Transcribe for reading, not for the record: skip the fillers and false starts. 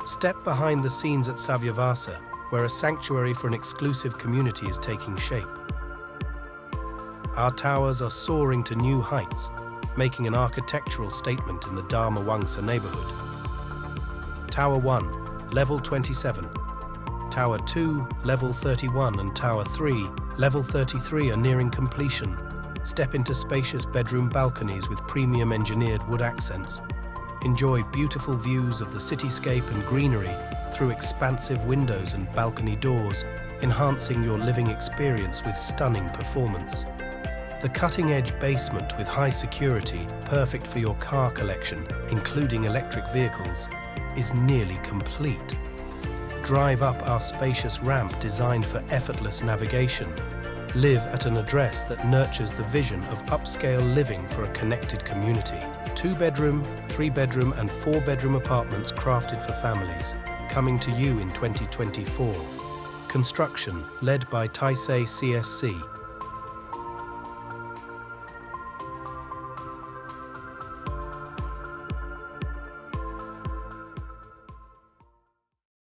Step behind the scenes at Savyavasa, where a sanctuary for an exclusive community is taking shape. Our towers are soaring to new heights, making an architectural statement in the Dharma Wangsa neighborhood. Tower 1, level 27. Tower 2, level 31, and Tower 3, level 33 are nearing completion. Step into spacious bedroom balconies with premium engineered wood accents. Enjoy beautiful views of the cityscape and greenery through expansive windows and balcony doors, enhancing your living experience with stunning performance. The cutting-edge basement with high security, perfect for your car collection, including electric vehicles, is nearly complete. Drive up our spacious ramp designed for effortless navigation. Live at an address that nurtures the vision of upscale living for a connected community. 2-bedroom, 3-bedroom and 4-bedroom apartments crafted for families, coming to you in 2024. Construction led by Taisei CSC.